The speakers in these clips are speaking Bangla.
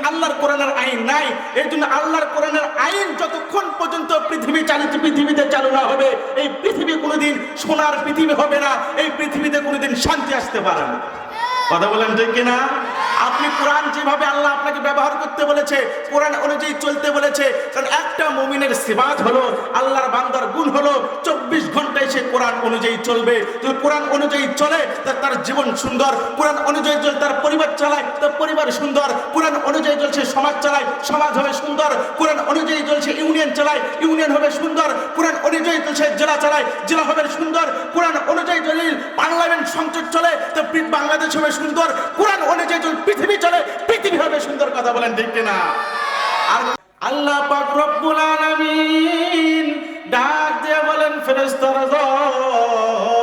আল্লাহর কোরআনের আইন নাই। এই জন্য আল্লাহর কোরআনের আইন যতক্ষণ পর্যন্ত পৃথিবীতে চালু না হবে, এই পৃথিবী কোনোদিন সোনার পৃথিবী হবে না, এই পৃথিবীতে কোনোদিন শান্তি আসতে পারে না। কথা বলেন ঠিক কিনা? আপনি কোরআন যেভাবে আল্লাহ আপনাকে ব্যবহার করতে বলেছে, কোরআন অনুযায়ী চলতে বলেছে, কারণ একটা মুমিনের সিফাত হলো, আল্লাহর বান্দার গুণ হলো 24 ঘন্টায় সে কোরআন অনুযায়ী চলবে। যদি কোরআন অনুযায়ী চলে তার জীবন সুন্দর, কোরআন অনুযায়ী চলে তার পরিবার চালায়, তার পরিবার সুন্দর, কোরআন অনুযায়ী চলছে সমাজ চালায়, সমাজ হবে সুন্দর, কোরআন অনুযায়ী চলছে ইউনিয়ন চালায়, ইউনিয়ন হবে সুন্দর, কোরআন অনুযায়ী চলছে জেলা চালায়, জেলা হবে সুন্দর, কোরআন অনুযায়ী যদি পার্লামেন্ট সংসদ চলে তো বাংলাদেশ হবে সুন্দর, কোরআন অনুযায়ী যদি পৃথিবী চলে পৃথিবী হবে সুন্দর। কথা বলেন ঠিক কিনা? আর আল্লাহ পাক রব্বুল আলামিন ডাক দিয়ে বলেন, ফেরেশতারা দল,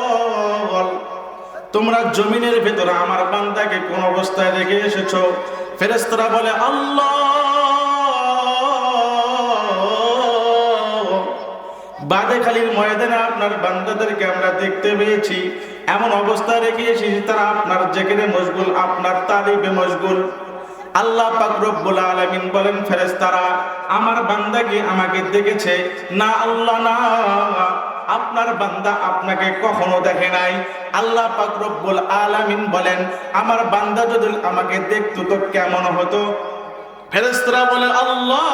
তোমরা জমিনের ভেতরে আমার বান্দাকে কোন অবস্থায় রেখে এসেছো? ফেরেশতারা বলে, আল্লাহ বাদেখালীর ময়দানে আপনার বান্দাদেরকে আমরা দেখতে পেয়েছি, এমন অবস্থায় রেখে এসেছি তারা আপনার জিকিরে মশগুল, আপনার তারিফে মশগুল। আল্লাহ পাক রব্বুল আলামিন বলেন, ফেরেশতারা আমার বান্দা কি আমাকে দেখেছে? না আল্লাহ, না, আপনার বান্দা আপনাকে কখনো দেখে নাই। আল্লাহ পাক রব্বুল আলামিন বলেন, আমার বান্দা যদি আমাকে দেখতো তো কেমন হতো? ফেরেশতারা বলে, আল্লাহ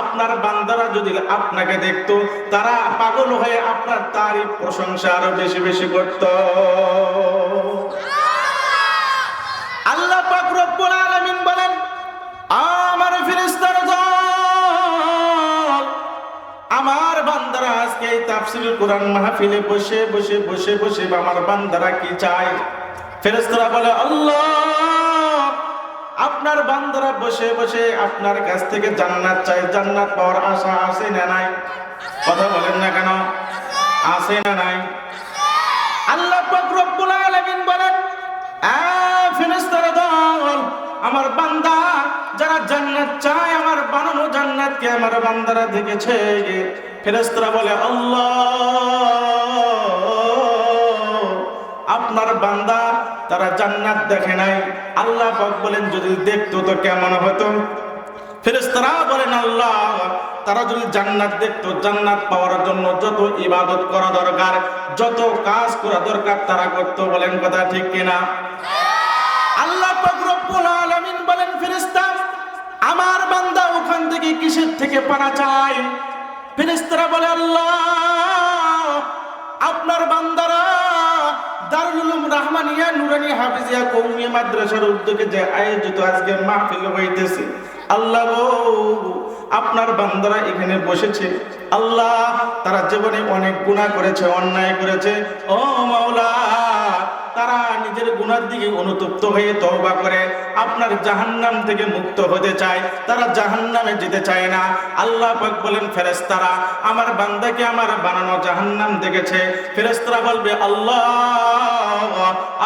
আপনার বান্দারা যদি আপনাকে দেখতো তারা পাগল হয়ে আপনার তারিফ প্রশংসা আরো বেশি বেশি করত। আল্লাহ পাক রব্বুল আলামিন বলেন, আমার ফেরেশতারা দল, আমার বান্দারা আজকে এই তাফসীরুল কোরআন মাহফিলে বসে বসে বসে বসে আমার বান্দারা কি চায়? ফেরেশতারা বলে, আল্লাহ আপনার বান্দারা বসে বসে আপনার কাছ থেকে জান্নাত চায়, জান্নাত পাওয়ার আশা আছে না নাই? কথা বলেন না কেন? আছে না নাই? আল্লাহ পাক রব্বুল আলামিন বলেন, ফেরেশতারা দল, আমার বান্দা যারা জান্নাত চায়, আমার বানানো জান্নাতকে আমার বান্দারা দেখেছে। ফেরেশতারা বলে, আল্লাহ আপনার বান্দা তারা জান্নাত দেখে নাই। আল্লাহ পাক বলেন, যদি দেখতো তো কেমন হতো? ফেরেশতারা বলেন, আল্লাহ তারা যদি জান্নাত দেখতো, জান্নাত পাওয়ার জন্য যত ইবাদত করা দরকার, যত কাজ করা দরকার তারা করতো। বলেন কথা ঠিক কিনা? আল্লাহ পাক রব্বুল আলামিন বলেন, ফেরেশতা আমার বান্দা ওখান থেকে কিসের থেকে পানা চায়? ফেরেশতারা বলে, আল্লাহ আপনার বান্দারা দারুল উলুম রাহমানিয়া নুরানি হাফিজিয়া কওমিয়া মাদ্রাসার উদ্যোগে যে আয়োজিত আজকে মাহফিল হইতেছে, আল্লাহ গো আপনার বান্দারা এখানে বসেছে, আল্লাহ তারা জীবনে অনেক গুনাহ করেছে, অন্যায় করেছে। ও মাওলা, তারা নিজের গুনার দিকে অনুতপ্ত হয়ে তওবা করে আপনার জাহান্নাম থেকে মুক্ত হতে চায়, তারা জাহান্নামে যেতে চায় না। আল্লাহ পাক বলেন, ফেরেশতারা আমার বান্দাকে আমার বানানো জাহান্নাম দেখেছে। ফেরেশতারা বলবে, আল্লাহ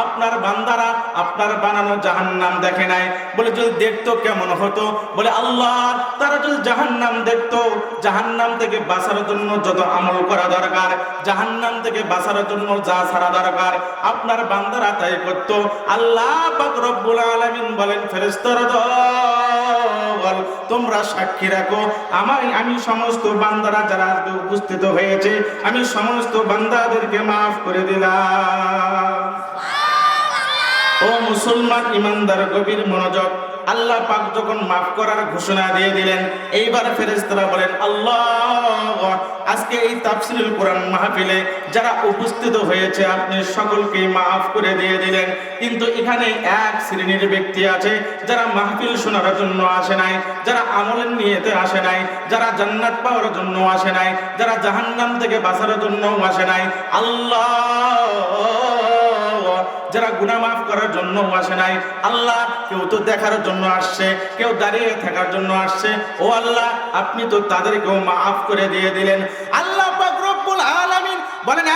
আপনার বান্দারা আপনার বানানো জাহান্নাম দেখে নাই। বলে, যদি দেখতো কেমন হতো? বলে, আল্লাহ তারা যদি জাহান্নাম দেখতো, জাহান্নাম থেকে বাঁচার জন্য যত আমল করা দরকার, জাহান্নাম থেকে বাঁচার জন্য যা ছাড়া দরকার আপনার বান্দারা তাই করতো। আল্লাহ পাক রব্বুল আলামিন বলেন, ফেরেশতারা দল তোমরা সাক্ষী রাখো, আমি সমস্ত বান্দারা যারা উপস্থিত হয়েছে আমি সমস্ত বান্দাদেরকে মাফ করে দিলাম। ও মুসলমান ইমানদার গভীর মনোযোগ, আল্লাহ পাক যখন মাফ করার ঘোষণা দিয়ে দিলেন, এইবার ফেরেশতারা বলেন, আল্লাহ আজকে এই তাফসীরুল কোরআন মাহফিলে যারা উপস্থিত হয়েছে আপনি সকলকে মাফ করে দিয়ে দিলেন, কিন্তু এখানে এক শ্রেণীর ব্যক্তি আছে যারা মাহফিল শোনার জন্য আসে নাই, যারা আমলের নিয়তে আসে নাই, যারা জান্নাত পাওয়ার জন্য আসে নাই, যারা জাহান্নাম থেকে বাঁচার জন্য আসে নাই। আল্লাহ যারা গুনাহ মাফ করার জন্য আসে নাই, আল্লাহ কেউ তো দেখার জন্য আসছে, কেউ দাঁড়িয়ে থাকার জন্য আসছে। ও আল্লাহ আপনি তো তাদেরকেও মাফ করে দিয়ে দিলেন। আল্লাহ পাক রব্বুল আলামিন বলেন,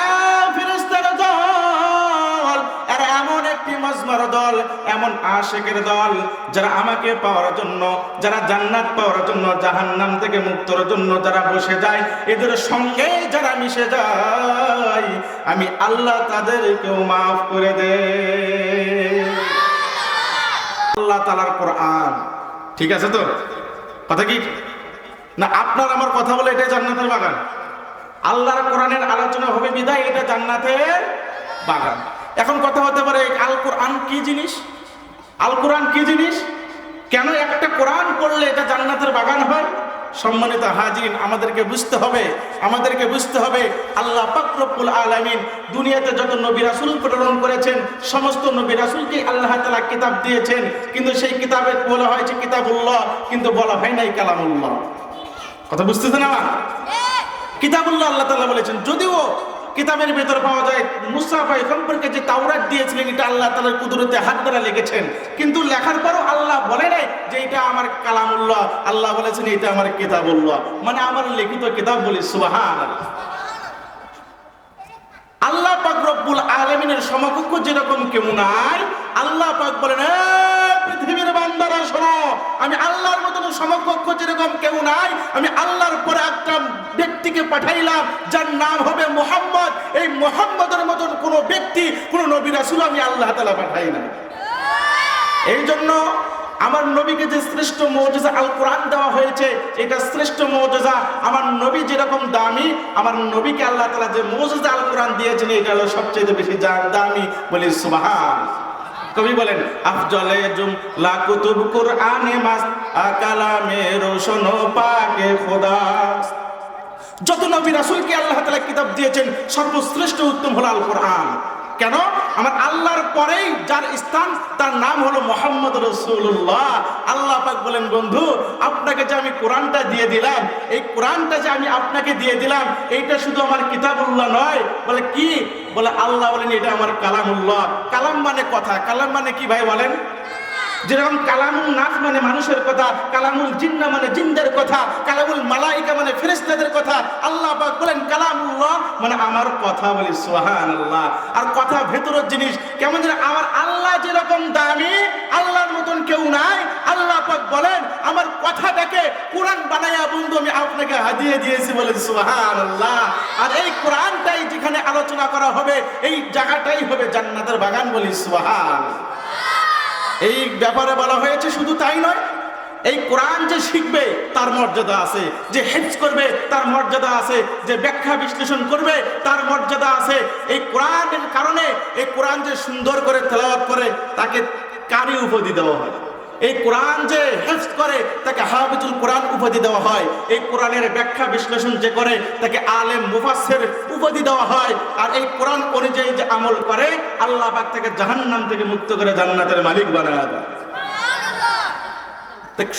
ফেরেশতার দল, আর এমন একটি মজমার দল, এমন আশিকের দল যারা আমাকে পাওয়ার জন্য, যারা জান্নাত পাওয়ার জন্য, জাহান্নাম থেকে মুক্তর জন্য যারা বসে যায়, এদের সঙ্গে যারা মিশে যায়, আমি আল্লাহ তাদেরকেও মাফ করে দেই। আল্লাহ তাআলার কোরআন। ঠিক আছে তো কথা কি না? আপনার আমার কথা বলে এটা জান্নাতের বাগান, আল্লাহর কোরআনের আলোচনা হবে বিদায় এটা জান্নাতের বাগান। এখন কথা হতে পারে আল কোরআন কি জিনিস, আল কোরআন কি জিনিস, কেন একটা কোরআন পড়লে এটা জান্নাতের বাগান হয়? সম্মানিত হাজিরিন, আমাদেরকে বুঝতে হবে আল্লাহ পাক রব্বুল আলামিন দুনিয়াতে যত নবী রাসূল প্রেরণ করেছেন সমস্ত নবী রাসূলকে আল্লাহ তাআলা কিতাব দিয়েছেন, কিন্তু সেই কিতাবে বলা হয়েছে কিতাবুল্লাহ, কিন্তু বলা হয় নাই কালামুল্লাহ। কথা বুঝতেছেন আমার? কিতাবুল্লাহ আল্লাহ তাআলা বলেছেন, যদিও কিতাবের ভেতর পাওয়া যায় মুসা পয়গম্বরকে যে তাওরাত দিয়েছিলেন এটা আল্লাহ তাআলার কুদরতে হাত দ্বারা লিখেছেন, কিন্তু লেখার পরও আল্লাহ বলে নাই যে এটা আমার কালামুল্লাহ, আল্লাহ বলেছেন এটা আমার কিতাবুল্লাহ, মানে আমার লিখিত কিতাব। বলি সুবহানাল্লাহ। আল্লাহ পাক রব্বুল আলামিনের সমকক্ষ যেরকম কেউ নাই, আল্লাহ পাক বলেন পৃথিবীর বান্দারা শোনো, আমি আল্লাহর মতন সমকক্ষ যেরকম কেউ নাই, আমি আল্লাহর পরে একটা ব্যক্তিকে পাঠাইলাম যার নাম হবে মুহাম্মদ। এই মুহাম্মদের মতন কোন ব্যক্তি, কোন নবী রাসূল আমি আল্লাহ তাআলা পাঠাই না। এই জন্য আমার নবীকে যে শ্রেষ্ঠ মুজিজা আল কোরআন দেওয়া হয়েছে, এটা শ্রেষ্ঠ মুজিজা। আমার নবী যেরকম দামি, আমার নবীকে আল্লাহ তাআলা যে মুজিজা আল কোরআন দিয়েছেন এটা হলো সবচেয়ে বেশি দামি। বলি সুবহান। কবি বলেন আফজলে জুমলা কুতুব কুরআনে মাস কালামে রোশন পাকে খোদা। যত নবী রাসূলকে আল্লাহ তাআলা কিতাব দিয়েছেন সর্বশ্রেষ্ঠ উত্তম হলো আল কোরআন। কেন? আমার আল্লাহর পরেই যার স্থান তার নাম হলো মুহাম্মদ রাসূলুল্লাহ। আল্লাহ পাক বলেন বন্ধু আপনাকে যে আমি কোরআনটা দিয়ে দিলাম, এই কোরআনটা যে আমি আপনাকে দিয়ে দিলাম এইটা শুধু আমার কিতাবুল্লাহ নয়। বলে কি? বলে আল্লাহ বলেন এটা আমার কালামুল্লাহ। কালাম মানে কথা, কালাম মানে কি ভাই বলেন? যেরকম কালামুল নাস মানে মানুষের কথা, কালামুল জিন্না মানে জিনদের কথা, কালামুল মালাইকা মানে ফেরেশতাদের কথা। আল্লাহ পাক বলেন কালামুল্লাহ মানে আমার কথা। বলি সুবহানাল্লাহ। আর কথা ভেতরের জিনিস, কেমন যেন আমার আল্লাহ যেরকম দামি, আল্লাহর মতন কেউ নাই। আল্লাহ পাক বলেন আমার কথাটাকে কোরআন বানায়া বন্ধু আমি আপনাকে হাদিয়ে দিয়েছি। বলেন সুবহানাল্লাহ। আর এই কোরআনটাই যেখানে আলোচনা করা হবে এই জায়গাটাই হবে জান্নাতের বাগান। বলি সুবহানাল্লাহ। এই ব্যাপারে বলা হয়েছে, শুধু তাই নয়, এই কোরআন যে শিখবে তার মর্যাদা আছে, যে হেফজ করবে তার মর্যাদা আছে, যে ব্যাখ্যা বিশ্লেষণ করবে তার মর্যাদা আছে। এই কোরআনের কারণে এই কোরআন যে সুন্দর করে তেলাওয়াত করে তাকে কারি উপাধি দেওয়া হয়। এই কোরআন যে হেফজ করে তাকে হাফিজুল কোরআন উপাধি দেওয়া হয়। এই কোরআনের ব্যাখ্যা বিশ্লেষণ যে করে তাকে আলেম মুফাসসির উপাধি দেওয়া হয়। আর এই কোরআন অনুযায়ী যে আমল করে আল্লাহ পাক তাকে জাহান্নাম থেকে মুক্ত করে জান্নাতের মালিক বানায় দেয়।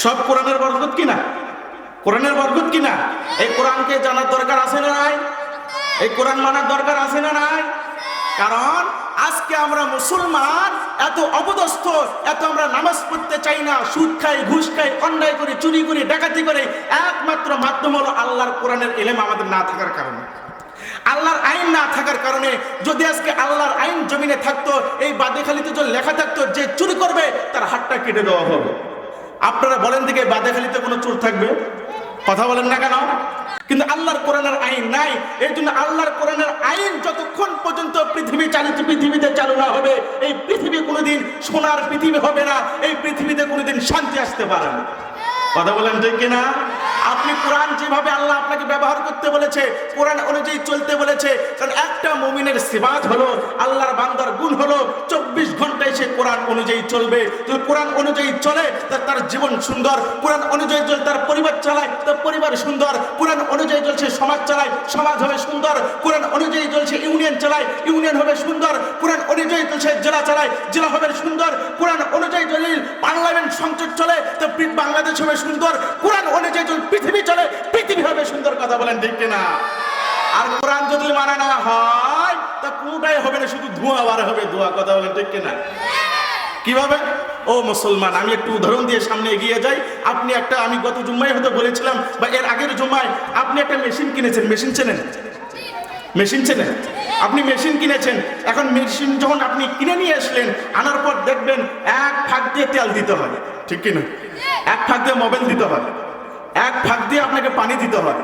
সব কোরআনের বরকত কিনা? কোরআনের বরকত কিনা? এই কোরআনকে জানার দরকার আছে না নাই? এই কোরআন মানার দরকার আছে না নাই? কারণ আজকে আমরা মুসলমান এত অপদস্থ, এত আমরা নামাজ পড়তে চাই না, সুদ খাই, ঘুষ খাই, অন্যায় করি, চুরি করি, ডাকাতি করি, একমাত্র মাধ্যম হলো আল্লাহর কোরআনের ইলম আমাদের না থাকার কারণে, আল্লাহর আইন না থাকার কারণে। যদি আজকে আল্লাহর আইন জমিনে থাকতো, এই বাদেখালিতে যদি লেখা থাকতো যে চুরি করবে তার হাতটা কেটে দেওয়া হবে। আপনারা বলেন দিকে বাদেখালিতে কোনো চোর থাকবে? কথা বলেন না কেন? কিন্তু আল্লাহর কোরআনের আইন নাই। এই জন্য আল্লাহর কোরআনের আইন যতক্ষণ পর্যন্ত পৃথিবীতে চালু না হবে এই পৃথিবী কোনোদিন সোনার পৃথিবী হবে না, এই পৃথিবীতে কোনোদিন শান্তি আসতে পারে না। কথা বলেন ঠিক কিনা? আপনি কোরআন যেভাবে আল্লাহ আপনাকে ব্যবহার করতে বলেছে, কোরআন অনুযায়ী চলতে বলেছে, কারণ একটা মুমিনের সিফাত হলো, আল্লাহর বান্দার গুণ হলো 24 ঘন্টায় সে কোরআন অনুযায়ী চলবে। যদি কোরআন অনুযায়ী চলে তার জীবন সুন্দর, কোরআন অনুযায়ী চলে তার পরিবার চালায় তার পরিবার সুন্দর, কোরআন অনুযায়ী চলছে সমাজ চালায় সমাজ হবে সুন্দর, কোরআন অনুযায়ী চলছে ইউনিয়ন চালায় ইউনিয়ন হবে সুন্দর, কোরআন অনুযায়ী চলছে জেলা চালায় জেলা হবে সুন্দর, কোরআন অনুযায়ী চলে পার্লামেন্ট সংসদ চলে তো বাংলাদেশ হবে সুন্দর, কোরআন অনুযায়ী চলে পৃথিবী চলে পৃথিবী হবে সুন্দর। কথা বলেন ঠিক কিনা? আর কোরআন যদি মানা না হয় তা কোনটাই হবে না, শুধু ধোঁয়া বার হবে ধোঁয়া। কথা বলেন ঠিক কিনা? কিভাবে? ও মুসলমান, আমি একটু উদাহরণ দিয়ে সামনে এগিয়ে যাই। আপনি একটা, আমি গত জুম্মায় হয়তো বলেছিলাম বা এর আগের জুম্মায়, আপনি একটা মেশিন কিনেছেন। মেশিন চেনেন? মেশিন চেনেন? আপনি মেশিন কিনেছেন। এখন মেশিন যখন আপনি কিনে নিয়ে আসলেন, আনার পর দেখবেন এক ফাঁক দিয়ে তেল দিতে হয়, ঠিক কিনা? এক ফাঁক দিয়ে মোবাইল দিতে হয়, এক ফাঁক দিয়ে আপনাকে পানি দিতে হয়।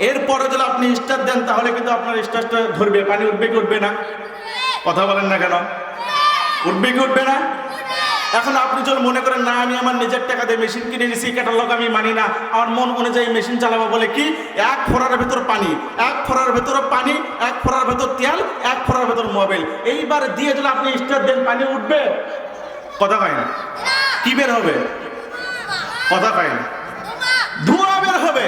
এরপরে যদি আপনি স্টার্ট দেন তাহলে কিন্তু আপনার স্টার্টটা ধরবে, পানি উঠবে কি উঠবে না? কথা বলেন না কেন? উঠবে কি উঠবে না? এখন আপনি যদি মনে করেন না আমি আমার নিজের টাকা দিয়ে মেশিন কিনে নিয়েছি, ক্যাটালগ আমি মানি না, আমার মন অনুযায়ী মেশিন চালাবো বলে কি এক ফোঁড়ার ভেতর পানি, এক ফোঁড়ার ভেতর পানি, এক ফোঁড়ার ভেতর তেল, এক ফোঁড়ার ভেতর মোবাইল, এইবার দিয়ে যদি আপনি স্টার দেন পানি উঠবে? কথা কয় না। কি বের হবে? কথা কয় না, ধোঁয়া বের হবে।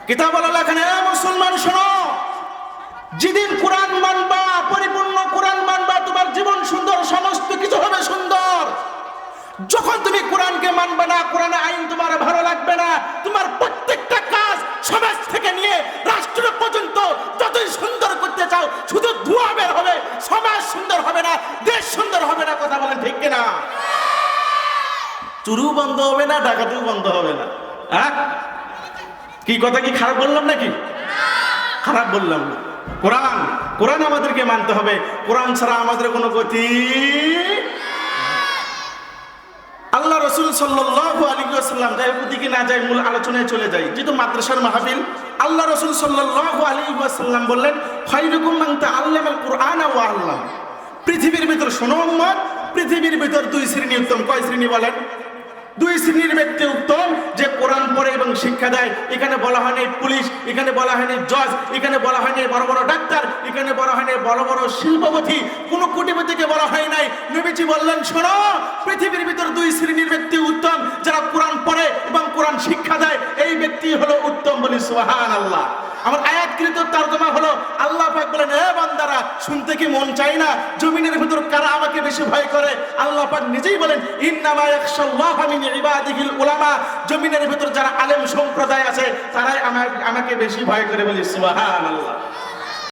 কিতাব আল্লাহ এখানে মুসলমান শোনো, যেদিন কোরআন মানবা, পরিপূর্ণ কোরআন মানবা, তোমার জীবন সুন্দর, সমস্ত কিছু হবে সুন্দর। যখন তুমি কোরআনকে মানবে না, কোরআনের আইন তোমার ভালো লাগবে না, তোমার প্রত্যেকটা কাজ সমাজ থেকে নিয়ে রাষ্ট্র পর্যন্ত যতই সুন্দর করতে চাও শুধু ধোঁয়া বের হবে, সমাজ সুন্দর হবে না, দেশ সুন্দর হবে না। কথা বলেন ঠিক কিনা? চুরু বন্ধ হবে না, ডাকাতিও বন্ধ হবে না। হ্যাঁ, কি কথা কি খারাপ বললাম নাকি? খারাপ বললাম না। কোরআন, কোরআন আমাদেরকে মানতে হবে, কোরআন ছাড়া আমাদের কোনো গতি। আল্লাহ রাসূল সাল্লাল্লাহু আলাইহি ওয়াসাল্লাম, যাই ওদিকে না যাই, মূল আলোচনায় চলে যাই, যেহেতু মাদ্রাসার মাহফিল। আল্লাহ রাসূল সাল্লাল্লাহু আলাইহি ওয়াসাল্লাম বললেন, খায়রুকুম মান তাআল্লামাল কুরআনা ওয়া আল্লাম। পৃথিবীর ভিতর, শোনো উম্মত, পৃথিবীর ভিতর দুই শ্রেণী উত্তম। কয় শ্রেণী বলেন? দুই শ্রেণীর ব্যক্তি উত্তম, যে কোরআন পড়ে এবং শিক্ষা দেয়। এখানে বলা হয়নি পুলিশ, এখানে বলা হয়নি জজ, এখানে বলা হয়নি বড় বড় ডাক্তার, এখানে বলা হয়নি বড় বড় শিল্পপতি, কোন কোটিপতিকে বলা হয় নাই। নবীজি বললেন, শোনো, পৃথিবীর ভিতর দুই শ্রেণীর ব্যক্তি উত্তম, যারা কোরআন পড়ে এবং কোরআন শিক্ষা দেয়, এই ব্যক্তি হলো উত্তম। বলি সুবহানাল্লাহ। আমার আয়াতকৃত তরজমা হলো, আল্লাহ পাক বলেন, হে বান্দারা, শুনতে কি মন চাই না? জমিনের ভিতর কারা আমাকে বেশি ভয় করে? আল্লাহ পাক নিজেই বলেন, ইন্নামা ইয়াখশাল্লাহা মিন ইবাদিহিল উলামা। জমিনের ভিতর যারা আলেম সম্প্রদায় আছে, তারাই আমাকে বেশি ভয় করে। বলি সুবহানাল্লাহ।